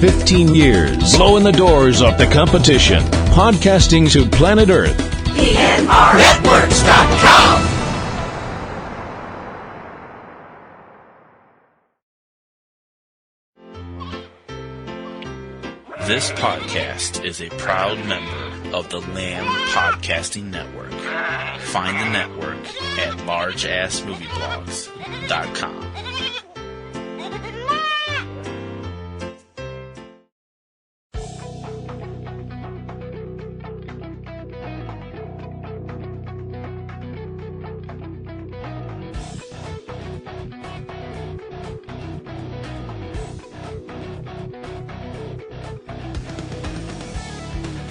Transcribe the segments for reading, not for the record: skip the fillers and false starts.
15 years, blowing the doors off the competition. Podcasting to planet Earth. PNRNetworks.com. This podcast is a proud member of the Lamb Podcasting Network. Find the network at largeassmovieblogs.com.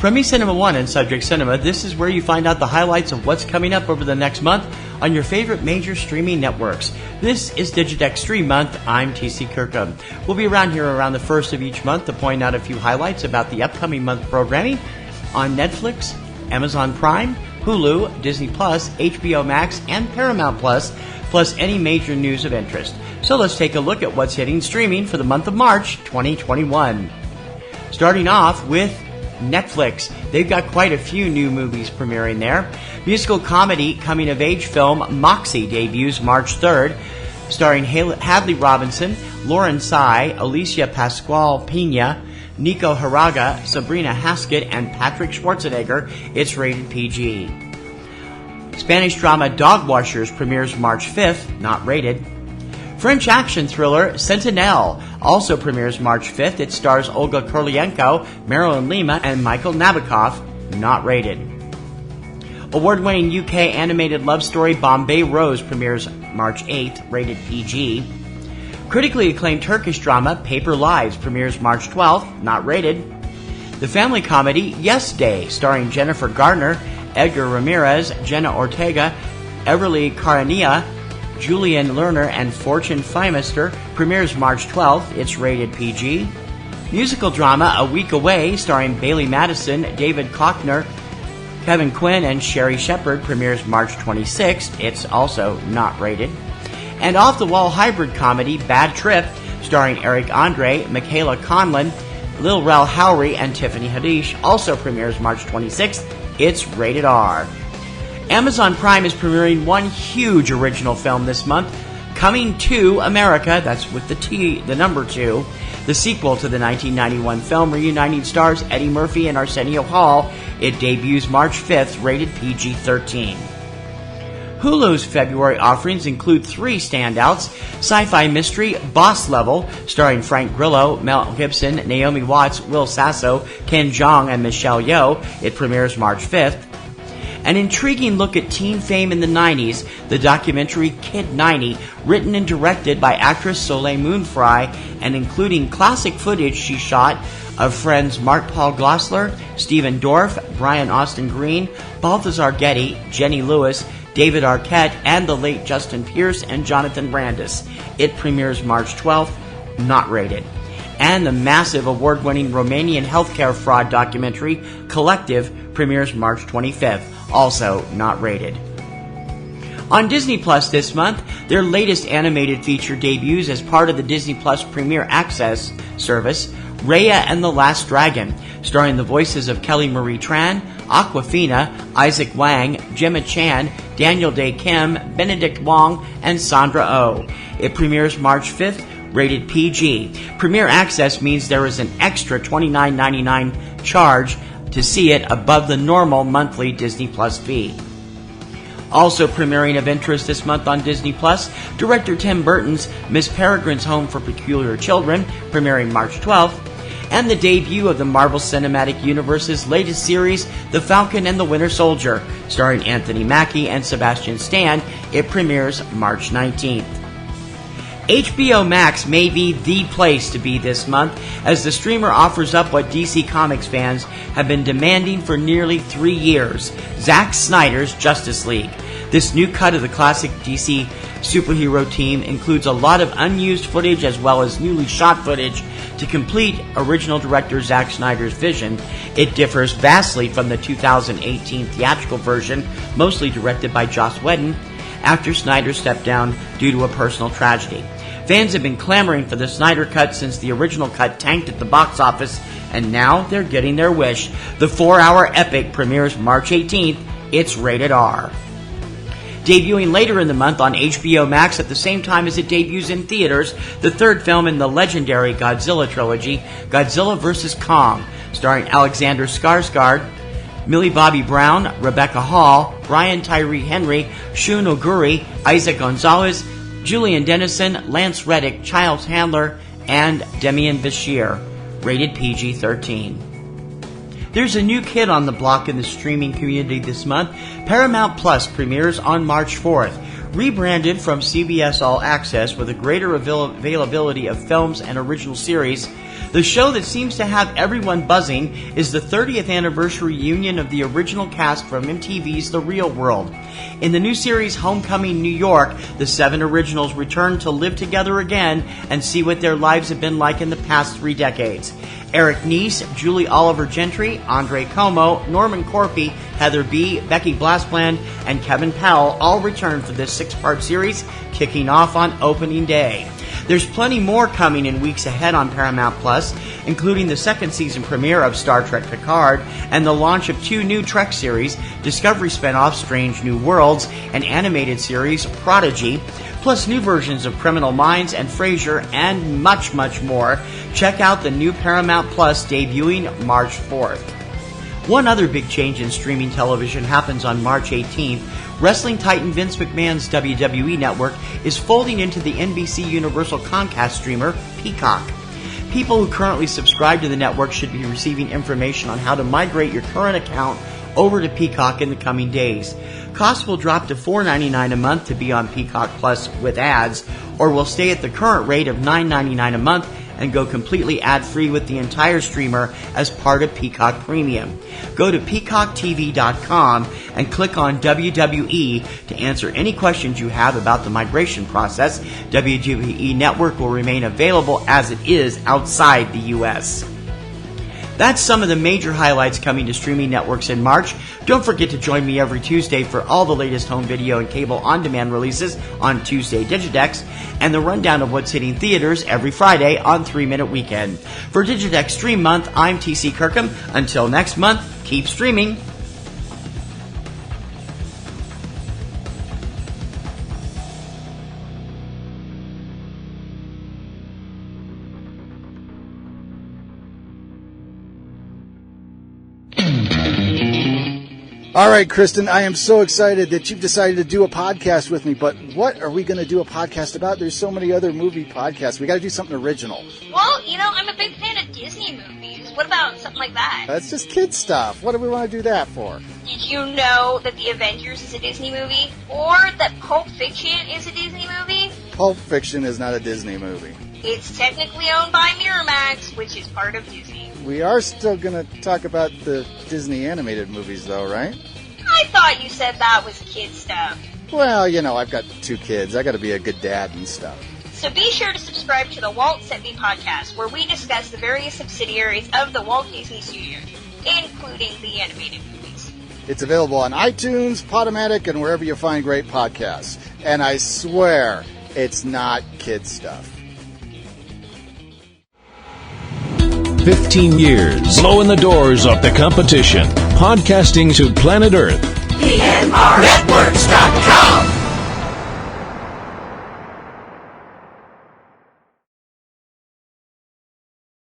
From eCinemaOne and Subject Cinema, this is where you find out the highlights of what's coming up over the next month on your favorite major streaming networks. This is Digidex StreamMonth. I'm TC Kirkham. We'll be around here around the first of each month to point out a few highlights about the upcoming month programming on Netflix, Amazon Prime, Hulu, Disney Plus, HBO Max, and Paramount Plus, plus any major news of interest. So let's take a look at what's hitting streaming for the month of March 2021. Starting off with Netflix. They've got quite a few new movies premiering there. Musical comedy coming-of-age film Moxie debuts March 3rd, starring Hadley Robinson, Lauren Tsai, Alicia Pascual-Pena, Nico Hiraga, Sabrina Haskett, and Patrick Schwarzenegger. It's rated PG. Spanish drama Dog Washers premieres March 5th, not rated. French action thriller Sentinel also premieres March 5th. It stars Olga Kurylenko, Marilyn Lima, and Michael Nabokov. Not rated. Award-winning UK animated love story Bombay Rose premieres March 8th, rated PG. Critically acclaimed Turkish drama Paper Lives premieres March 12th, not rated. The family comedy Yes Day, starring Jennifer Gardner, Edgar Ramirez, Jenna Ortega, Everly Karania, Julian Lerner, and Fortune Feimester premieres March 12th. It's rated PG. Musical drama A Week Away, starring Bailey Madison, David Koechner, Kevin Quinn, and Sherry Shepard premieres March 26th. It's also not rated. And off-the-wall hybrid comedy Bad Trip, starring Eric Andre, Michaela Conlon, Lil Rel Howery, and Tiffany Haddish, also premieres March 26th. It's rated R. Amazon Prime is premiering one huge original film this month, Coming to America, that's with the T, the number 2, the sequel to the 1991 film reuniting stars Eddie Murphy and Arsenio Hall. It debuts March 5th, rated PG-13. Hulu's February offerings include 3 standouts: sci-fi mystery Boss Level, starring Frank Grillo, Mel Gibson, Naomi Watts, Will Sasso, Ken Jeong, and Michelle Yeoh. It premieres March 5th. An intriguing look at teen fame in the 90s, the documentary Kid 90, written and directed by actress Soleil Moon Frye, and including classic footage she shot of friends Mark Paul Gosselaar, Stephen Dorff, Brian Austin Green, Balthazar Getty, Jenny Lewis, David Arquette, and the late Justin Pierce and Jonathan Brandis. It premieres March 12th, not rated. And the massive award-winning Romanian healthcare fraud documentary Collective premieres March 25th, also not rated. On Disney Plus this month, their latest animated feature debuts as part of the Disney Plus Premier Access service, Reya and the Last Dragon, starring the voices of Kelly Marie Tran, Awkwafina, Isaac Wang, Gemma Chan, Daniel Day Kim, Benedict Wong, and Sandra Oh. It premieres March 5th, rated PG. Premier Access means there is an extra $29.99 charge to see it above the normal monthly Disney Plus fee. Also premiering of interest this month on Disney Plus, director Tim Burton's Miss Peregrine's Home for Peculiar Children, premiering March 12th, and the debut of the Marvel Cinematic Universe's latest series, The Falcon and the Winter Soldier, starring Anthony Mackie and Sebastian Stan. It premieres March 19th. HBO Max may be the place to be this month, as the streamer offers up what DC Comics fans have been demanding for nearly 3 years: Zack Snyder's Justice League. This new cut of the classic DC superhero team includes a lot of unused footage as well as newly shot footage to complete original director Zack Snyder's vision. It differs vastly from the 2018 theatrical version, mostly directed by Joss Whedon, after Snyder stepped down due to a personal tragedy. Fans have been clamoring for the Snyder Cut since the original cut tanked at the box office, and now they're getting their wish. The 4-hour epic premieres March 18th. It's rated R. Debuting later in the month on HBO Max at the same time as it debuts in theaters, the third film in the legendary Godzilla trilogy, Godzilla vs. Kong, starring Alexander Skarsgård, Millie Bobby Brown, Rebecca Hall, Brian Tyree Henry, Shun Oguri, Isaac Gonzalez, Julian Dennison, Lance Reddick, Childs Handler, and Demian Bashir. Rated PG-13. There's a new kid on the block in the streaming community this month. Paramount Plus premieres on March 4th. Rebranded from CBS All Access with a greater availability of films and original series, the show that seems to have everyone buzzing is the 30th anniversary reunion of the original cast from MTV's The Real World. In the new series Homecoming New York, the 7 originals return to live together again and see what their lives have been like in the past 3 decades. Eric Nies, Julie Oliver Gentry, Andre Como, Norman Corpy, Heather B., Becky Blaspland, and Kevin Powell all return for this 6-part series, kicking off on opening day. There's plenty more coming in weeks ahead on Paramount Plus, including the 2nd season premiere of Star Trek Picard and the launch of 2 new Trek series, Discovery spinoff Strange New Worlds, and animated series Prodigy, plus new versions of Criminal Minds and Frasier, and much, much more. Check out the new Paramount Plus debuting March 4th. One other big change in streaming television happens on March 18th. Wrestling titan Vince McMahon's WWE network is folding into the NBC Universal Comcast streamer, Peacock. People who currently subscribe to the network should be receiving information on how to migrate your current account over to Peacock in the coming days. Costs will drop to $4.99 a month to be on Peacock Plus with ads, or will stay at the current rate of $9.99 a month and go completely ad-free with the entire streamer as part of Peacock Premium. Go to peacocktv.com and click on WWE to answer any questions you have about the migration process. WWE Network will remain available as it is outside the U.S. That's some of the major highlights coming to streaming networks in March. Don't forget to join me every Tuesday for all the latest home video and cable on-demand releases on Tuesday Digidex, and the rundown of what's hitting theaters every Friday on 3-Minute Weekend. For Digidex Stream Month, I'm TC Kirkham. Until next month, keep streaming. All right, Kristen, I am so excited that you've decided to do a podcast with me, but what are we going to do a podcast about? There's so many other movie podcasts. We got to do something original. Well, I'm a big fan of Disney movies. What about something like that? That's just kid stuff. What do we want to do that for? Did you know that The Avengers is a Disney movie? Or that Pulp Fiction is a Disney movie? Pulp Fiction is not a Disney movie. It's technically owned by Miramax, which is part of Disney. We are still going to talk about the Disney animated movies, though, right? I thought you said that was kid stuff. Well, I've got 2 kids. I got to be a good dad and stuff. So be sure to subscribe to the Walt Disney podcast, where we discuss the various subsidiaries of the Walt Disney Studios, including the animated movies. It's available on iTunes, Podomatic, and wherever you find great podcasts. And I swear, it's not kid stuff. 15 years, blowing the doors off the competition, podcasting to planet Earth. PNRNetworks.com